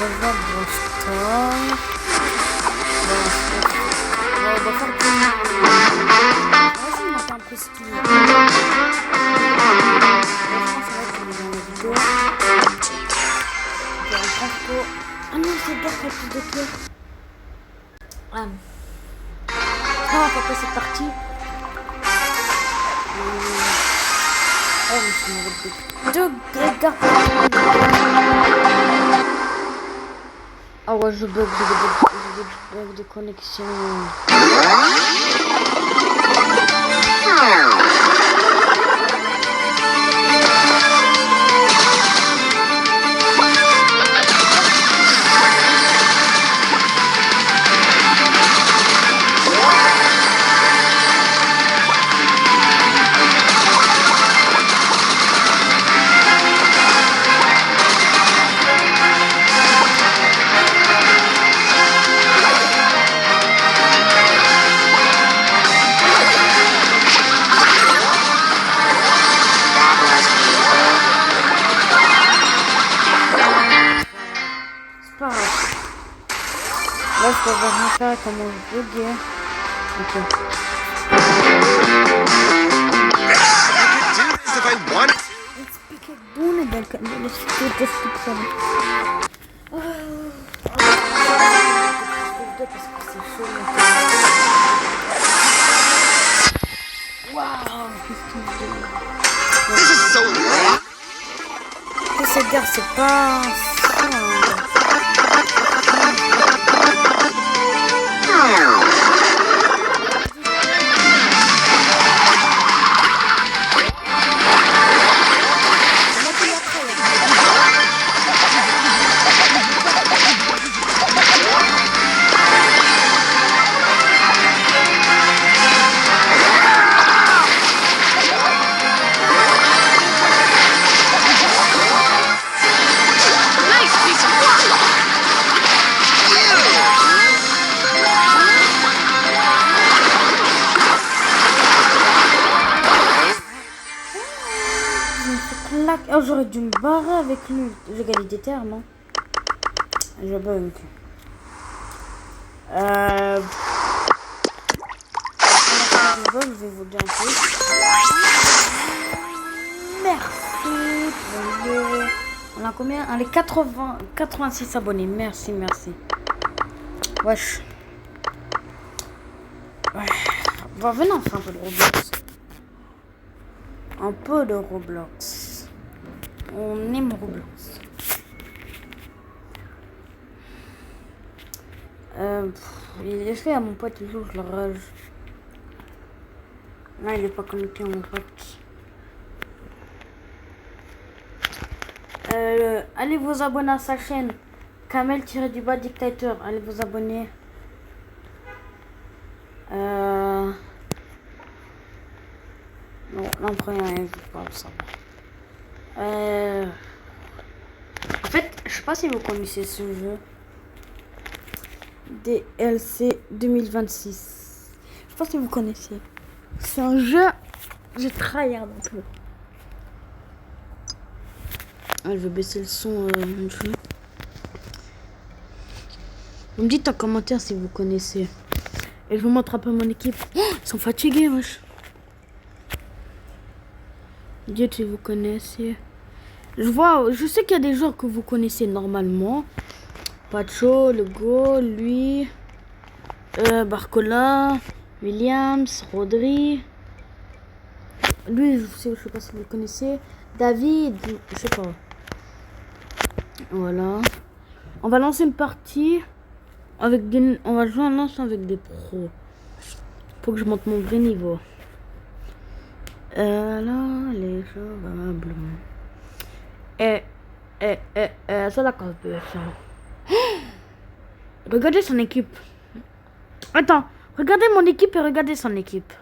revoir Brawl Stars. On va faire on va faire un peu ce qu'il y a. Ça va être dans la vidéo. Ah non, c'est bien qu'il y a plus de cœur. Ah, pourquoi c'est parti? Oh, mais c'est mauvais. Deux gars. Ah ouais, je bug de connexion. Là, je peux voir ça, comment je bug. Ok. Expliquer d'où dans le description. Parce que c'est chaud. Waouh, qu'est-ce qu'il fait? Cette guerre, c'est pas ça. Oh, j'aurais dû me barrer avec lui. L'égalité terme. Hein. Je bug. Je vais vous dire un peu. Merci. On a combien? On a 86 abonnés. Merci. Wesh. Ouais. Bon, venez on fait un peu de Roblox. Un peu de Roblox. On aime Roblox. J'ai fait à mon pote toujours, je le rage. Là, il est pas connecté, mon pote. Allez vous abonner à sa chaîne. Kamel-du-bas dictateur. Allez vous abonner. Non, non, rien, je parle ça. En fait, je sais pas si vous connaissez ce jeu. DLC 2026. Je sais pas si vous connaissez. C'est un jeu. Je tryhard un peu. Ah, je vais baisser le son mon jeu. Vous me dites en commentaire si vous connaissez. Et je vous montre un peu mon équipe. Oh, ils sont fatigués, wesh. Dites si vous connaissez. Je sais qu'il y a des joueurs que vous connaissez normalement. Pacho, Lego, lui, Barcola, Williams, Rodri. Lui, je sais pas si vous connaissez. David, je sais pas. Voilà. On va lancer une partie avec des. On va jouer un lance avec des pros. Faut que je monte mon vrai niveau. Là, les jouables. Ça d'accord, ça. Regardez son équipe. Attends, regardez mon équipe et regardez son équipe.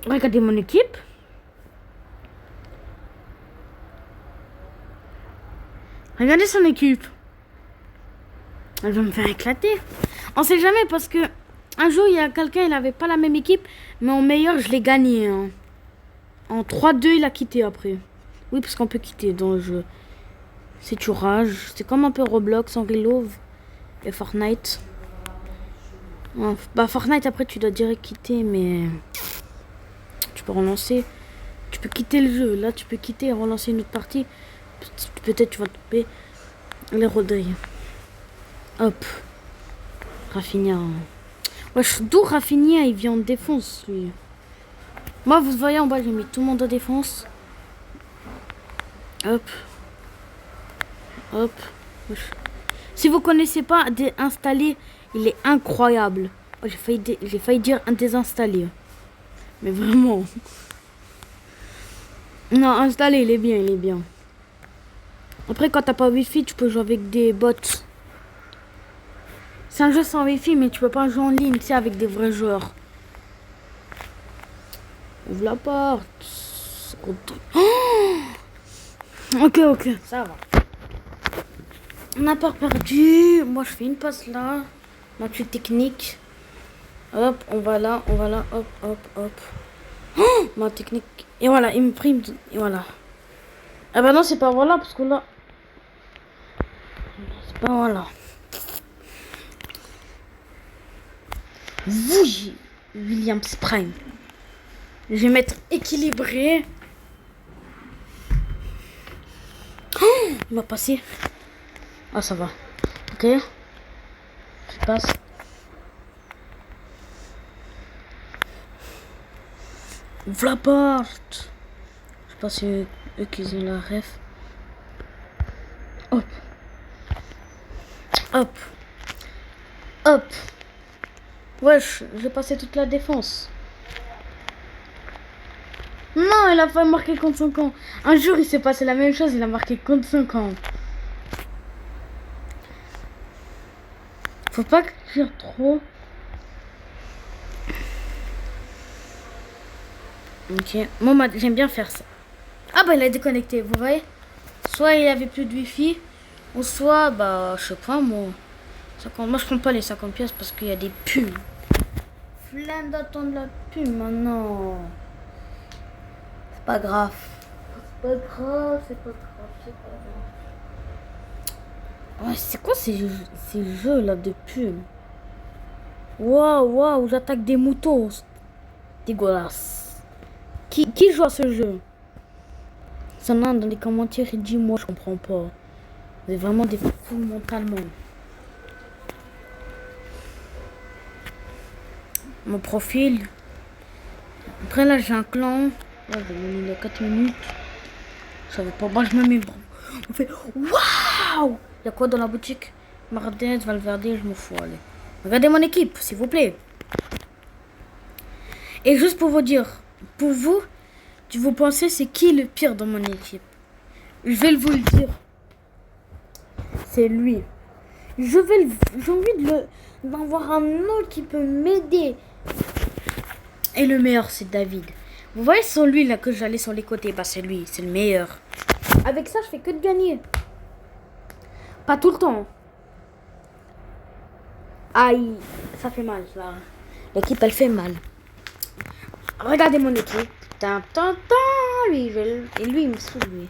Regardez mon équipe. Regardez son équipe. Elle va me faire éclater. On sait jamais parce que un jour il y a quelqu'un, il avait pas la même équipe, mais en meilleur je l'ai gagné. Hein. En 3-2 il a quitté après. Oui, parce qu'on peut quitter dans le jeu. Si tu rages, c'est comme un peu Roblox, Angry Love et Fortnite. Bah Fortnite après tu dois direct quitter, mais tu peux relancer. Tu peux quitter le jeu. Là tu peux quitter et relancer une autre partie. Peut-être tu vas tomber les roderies. Hop. Rafinha. Wesh, d'où Rafinha il vient en défense lui. Moi vous voyez en bas j'ai mis tout le monde en défense. Hop. Hop. Wesh. Si vous connaissez pas, installer, il est incroyable. Oh, j'ai failli dire un désinstaller. Mais vraiment. Non, installer, il est bien, il est bien. Après, quand t'as pas Wi-Fi, tu peux jouer avec des bots. C'est un jeu sans Wi-Fi, mais tu peux pas jouer en ligne, tu sais, avec des vrais joueurs. Ouvre la porte. Oh, ok, ça va. On n'a pas perdu. Moi, je fais une passe là. Ma petite technique. Hop, on va là, hop, hop, hop. Oh, ma technique. Et voilà, il me prime. Et voilà. Ah bah non, c'est pas voilà, parce que là... C'est pas voilà. Vous, Williams Prime. Je vais mettre équilibré. Oh, il m'a passé. Ah, ça va. Ok. Je passe. Ouvre la porte. Je sais pas si eux qui ont la ref. Hop. Hop. Hop. Wesh, j'ai passé toute la défense. Non, il a pas marqué contre son camp. Un jour, il s'est passé la même chose, il a marqué contre son camp. Faut pas que je tire trop. Ok. Moi, j'aime bien faire ça. Ah bah, il a déconnecté, vous voyez. Soit il avait plus de wifi, ou soit, bah, je sais pas, moi. 50... Moi, je prends pas les 50 pièces parce qu'il y a des pubs. Flemme d'attendre la pub maintenant. C'est pas grave. C'est pas grave, c'est pas grave, c'est pas grave. Ouais, c'est quoi ces jeux là de pub? Waouh, j'attaque des moutons. Dégueulasse. Qui joue à ce jeu? Ça en a dans les commentaires et dit moi je comprends pas. Vous êtes vraiment des fous mentalement. Mon profil. Après là j'ai un clan. Là j'ai mis les 4 minutes. Je savais pas. Moi je me mets. On fait waouh. Il y a quoi dans la boutique? Mardez, Valverde, je me fous. Allez. Regardez mon équipe, s'il vous plaît. Et juste pour vous dire, pour vous, vous pensez c'est qui le pire dans mon équipe? Je vais vous le dire. C'est lui. J'ai envie d'en voir un autre qui peut m'aider. Et le meilleur, c'est David. Vous voyez, sur lui, là, que j'allais sur les côtés, bah c'est lui, c'est le meilleur. Avec ça, je fais que de gagner. Pas tout le temps. Aïe, ça fait mal, ça. L'équipe, elle fait mal. Regardez mon équipe. Lui, et lui, il me saoule, lui.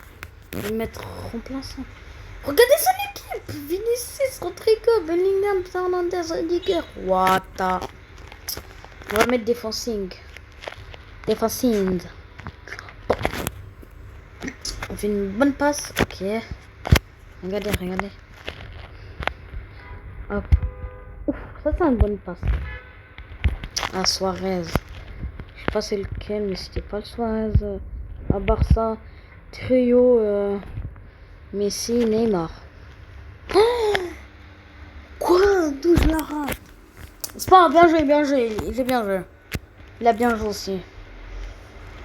Je vais le mettre remplaçant. Regardez son équipe. Vinicius, Rodrigo, Bellingham, Fernandez, Rudiger. What the... On va mettre défensing. Défensing. On fait une bonne passe. Ok. Regardez. Hop. Ouf, ça c'est une bonne passe. Ah, Suarez. Je sais pas c'est lequel, mais c'était pas le Suarez. À Barça. Trio. Messi, Neymar. Oh, quoi? D'où je la rate? C'est pas bien joué. Il est bien joué. Il a bien joué aussi.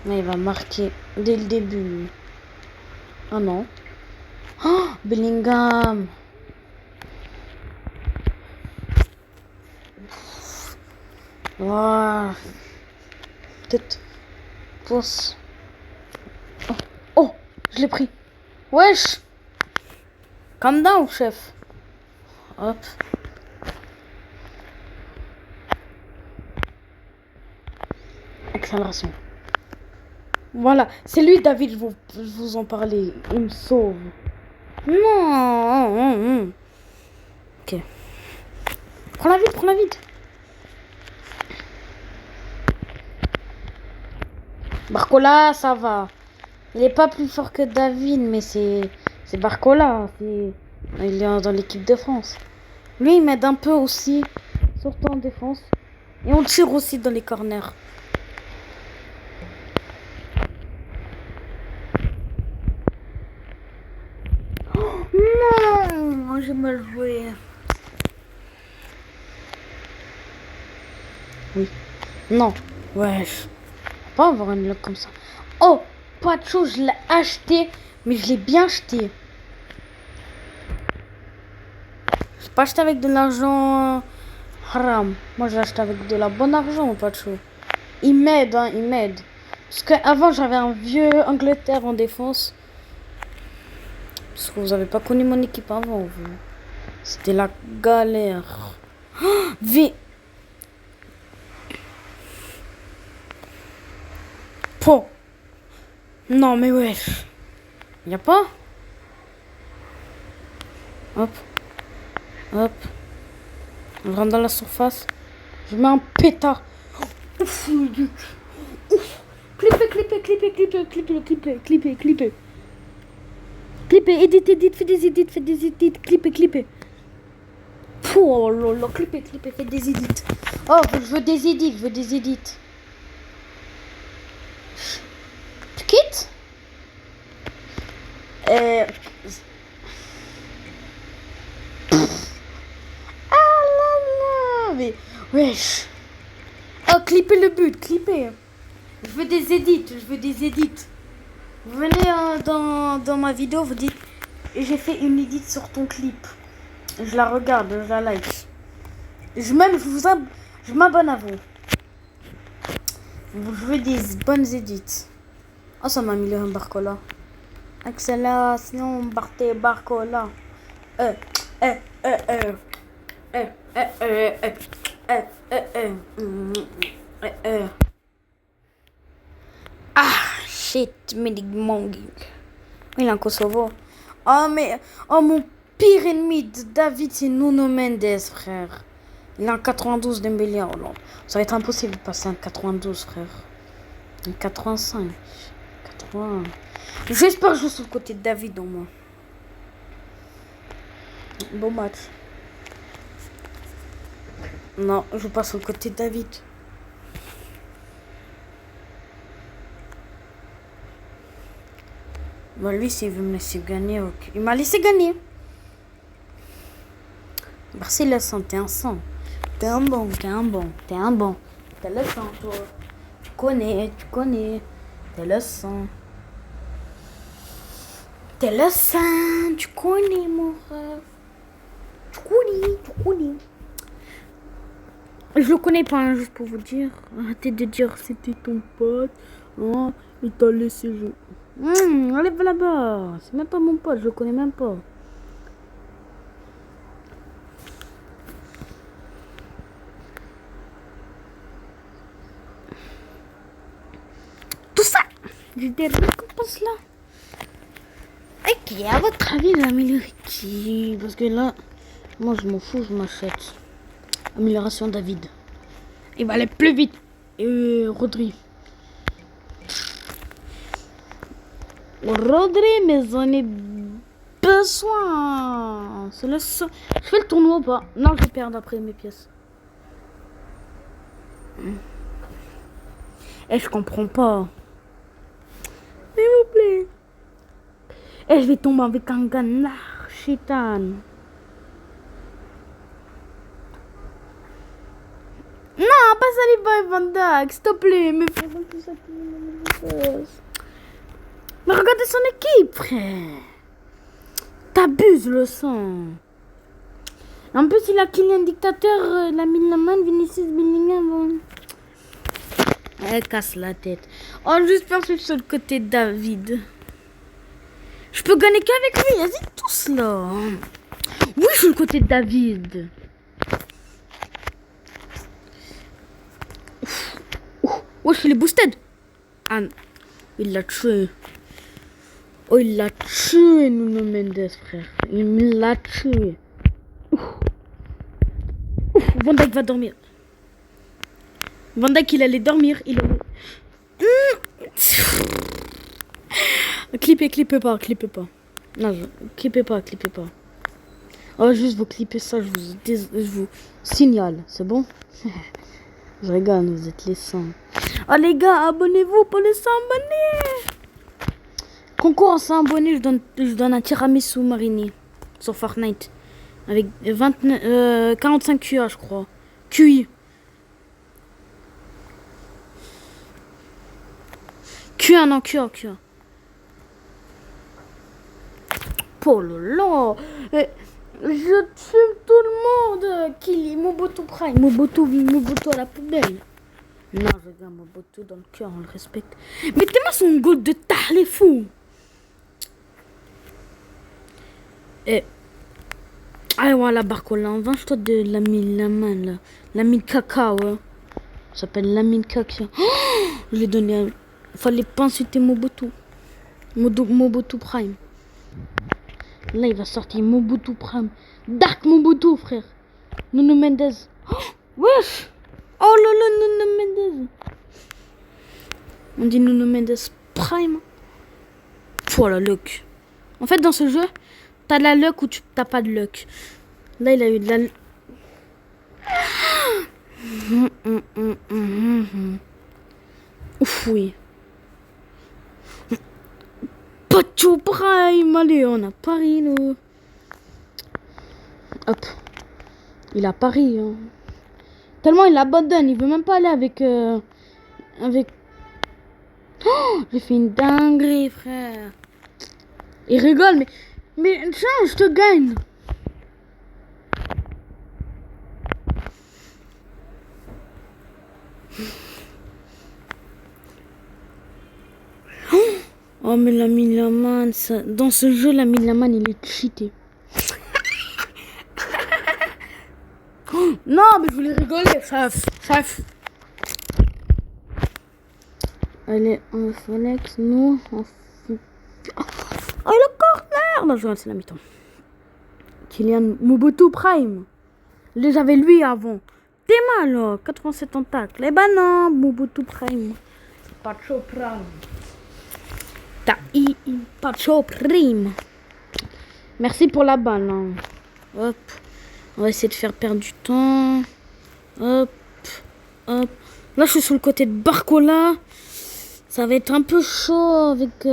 Mais il va marquer dès le début, lui. Ah non. Oh, Bellingham. Wow. Peut-être. Pousse. Oh, je l'ai pris. Wesh. Calm down, chef. Hop. Accélération. Voilà, c'est lui, David, je vous en parlais. Il me sauve. Non. Ok. Prends-la vite, prends-la vite. Barcola, ça va. Il est pas plus fort que David, mais c'est Barcola. Il est dans l'équipe de France. Lui, il m'aide un peu aussi, surtout en défense. Et on tire aussi dans les corners. Oh, non, j'ai mal joué. Oui. Non. Wesh. Pas avoir une lock comme ça. Oh, Pacho, je l'ai acheté, mais je l'ai bien acheté. Je l'ai pas acheté avec de l'argent haram. Moi, je l'ai acheté avec de la bonne argent, Pacho. Il m'aide, hein, il m'aide. Parce qu'avant, j'avais un vieux Angleterre en défense. Parce que vous avez pas connu mon équipe avant, vous. C'était la galère. Oh, Po. Non, mais wesh. Y'a pas? Hop. Hop. Je rentre dans la surface. Je mets un pétard. Ouf. Ouf. Clipper. Clipper, edit, fais des edits. Clipper. Oh là, clipper, fais des edits. Oh, je veux des edits. Tu quittes? Mais wesh. Oh, clipper le but, clipper. Je veux des edits. Vous venez dans ma vidéo, vous dites j'ai fait une edit sur ton clip. Je la regarde, je la like. Je m'abonne à vous. Je veux des bonnes edits. Oh, ça m'a mis le Barcola. Accélération, Barcola. Ah, shit, Medigmong. Il est en Kosovo. Oh, mon pire ennemi de David, c'est Nuno Mendes, frère. Il est en 92 Dembélé en Hollande. Ça va être impossible de passer en 92, frère. En 85. 80. J'espère que je suis sur le côté de David au moins. Bon match. Non, je passe sur le côté de David. Bon, lui, s'il veut me laisser gagner, ok. Il m'a laissé gagner. Merci, le sang, t'es un sang. T'es un bon. T'es le sang, toi. Tu connais. T'es le sang. Tu connais, mon frère. Tu connais. Je le connais pas, hein, juste pour vous dire. Arrêtez de dire c'était ton pote. Oh, il t'a laissé jouer. Allez là-bas. C'est même pas mon pote, je le connais même pas. Tout ça, j'ai des récompenses là. Et qui, à votre avis, il va améliorer qui? Parce que là, moi je m'en fous, je m'achète. Amélioration David. Il va aller plus vite. Et Rodri, mais j'en ai besoin. C'est le seul. Je fais le tournoi ou pas? Non, je vais perdre après mes pièces. Et je comprends pas. S'il vous plaît. Et je vais tomber avec un canard, chitan. Non, pas Saliba et Van Dijk, s'il te plaît. Mais regardez son équipe, frère. T'abuses le sang. En plus, il a Kylian Dictateur, la Milaman, Vinicius Bellingham. Elle casse la tête. Oh, j'espère que je suis sur le côté de David. Je peux gagner qu'avec lui. Vas-y, tous là. Oui, je suis le côté de David. Oh, je suis les boosted. Ah, il l'a tué. Oh, il l'a tué, Nuno Mendes, frère. Il me l'a tué. Ouf. Ouf, Van Dijk va dormir. Van Dijk, il allait dormir. Il allait... Clippez pas. Non, clippez pas. On va juste vous clipper ça, je vous signale, c'est bon? Je rigole, vous êtes les 100. Oh les gars, abonnez-vous pour les 100 abonnés. Concours en 100 abonnés, je donne un tiramisu mariné sur Fortnite. Avec 45 QA, je crois. QI. QA, non, QA. Oh là là. Je tue tout le monde. Qui Mobutu Prime. Mobutu à la poubelle. Non, je regarde Mobutu dans le cœur, on le respecte. Mettez-moi son goal de tard, les fous. Ah ouais, la Barcola, venge-toi de Lamine, là. Lamine Kaka, ouais. Ça s'appelle Lamine Kaka. Oh, je l'ai donné à... Fallait pas insulter Mobutu. Mobutu Prime. Là, il va sortir Mobutu Prime. Dark Mobutu, frère. Nuno Mendes. Oh, wesh. Oh là là, Nuno Mendes. On dit Nuno Mendes Prime. Oh la luck. En fait, dans ce jeu, t'as de la luck ou t'as pas de luck. Là, il a eu de la... Ouf, oui. Pacho Prime. Allez, on a Paris, nous. Hop. Il a Paris, hein. Tellement il abandonne. Il veut même pas aller avec... Oh, j'ai fait une dinguerie, frère. Il rigole, mais tiens, je te gagne. Oh, mais la Milaman, ça... dans ce jeu, la Milaman, il est cheaté. Non, mais je voulais rigoler, chef. Allez, on flex, nous, on... Oh, le corner. Non, je regarde, c'est la mi-temps. Kylian Mobutu Prime. J'avais lui avant. T'es mal, 87 tentacles. Eh ben non, Mobutu Prime. Pacho Prime. Pacho Prime. Merci pour la balle. Hein. Hop. On va essayer de faire perdre du temps. Hop. Là, je suis sur le côté de Barcola. Ça va être un peu chaud avec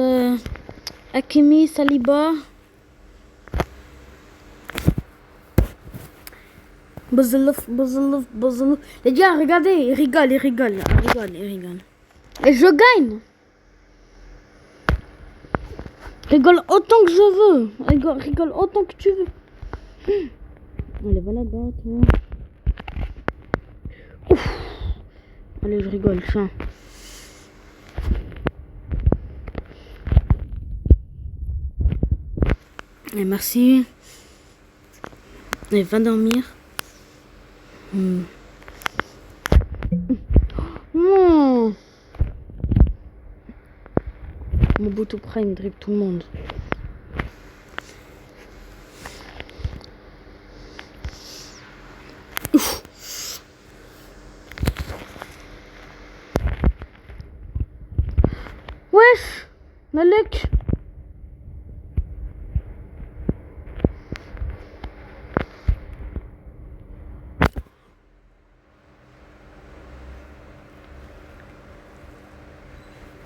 Hakimi, Saliba. Bozolov. Les gars, regardez, ils rigolent. Et je gagne. Rigole autant que je veux. Rigole autant que tu veux. Allez, va là-bas, toi. Ouf. Allez, je rigole, ça. Et merci. Et va dormir. Non. Mobutu Prime dribble tout le monde. Ouf. Wesh, Malek.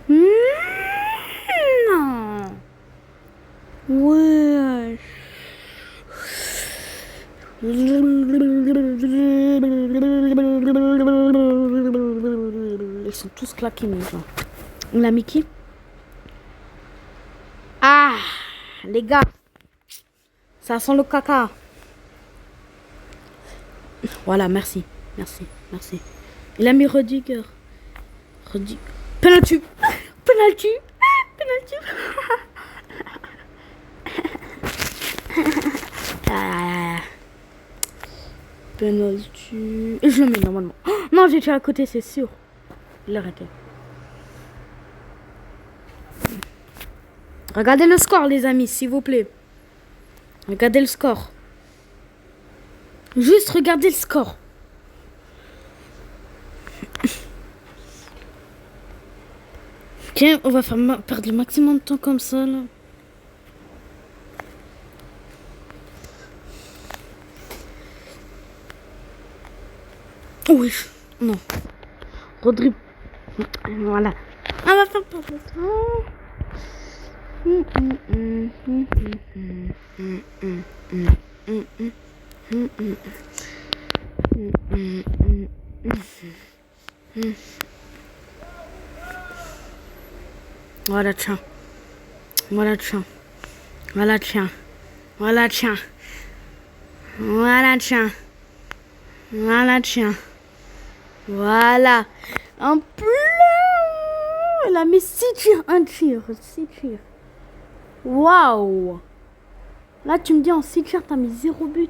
Non. Wesh. Ils sont tous claqués, mes gens. On l'a mis qui? Ah, les gars. Ça sent le caca. Voilà, merci. Il a mis Rudiger. Penalty. Penalty. Et je le mets normalement. Oh, non, j'étais à côté, c'est sûr. Il a arrêté. Regardez le score, les amis, s'il vous plaît. Regardez le score. Juste regardez le score. Tiens, on va faire perdre le maximum de temps comme ça, là. Oui, non. Rodri. Voilà. On va faire perdre le temps. Voilà, tiens. Voilà, tiens. Voilà, tiens. Voilà, tiens. Voilà, tiens. Voilà, tiens. Voilà. En plus, elle a mis 6 tirs. Un tir. 6 tirs. Waouh. Là, tu me dis en 6 tirs, t'as mis 0 but.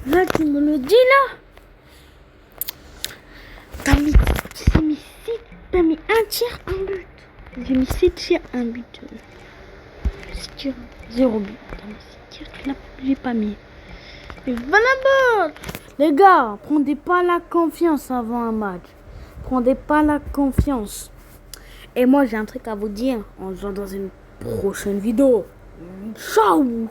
Là, tu me le dis, là. T'as mis 1 tir, 1 but. J'ai mis 6 tirs, 1 but. 6 tirs, 0 but. T'as mis 6 tirs, j'ai pas mis. Et voilà, les gars, prenez pas la confiance avant un match. Prenez pas la confiance. Et moi, j'ai un truc à vous dire. On se voit dans une prochaine vidéo. Ciao!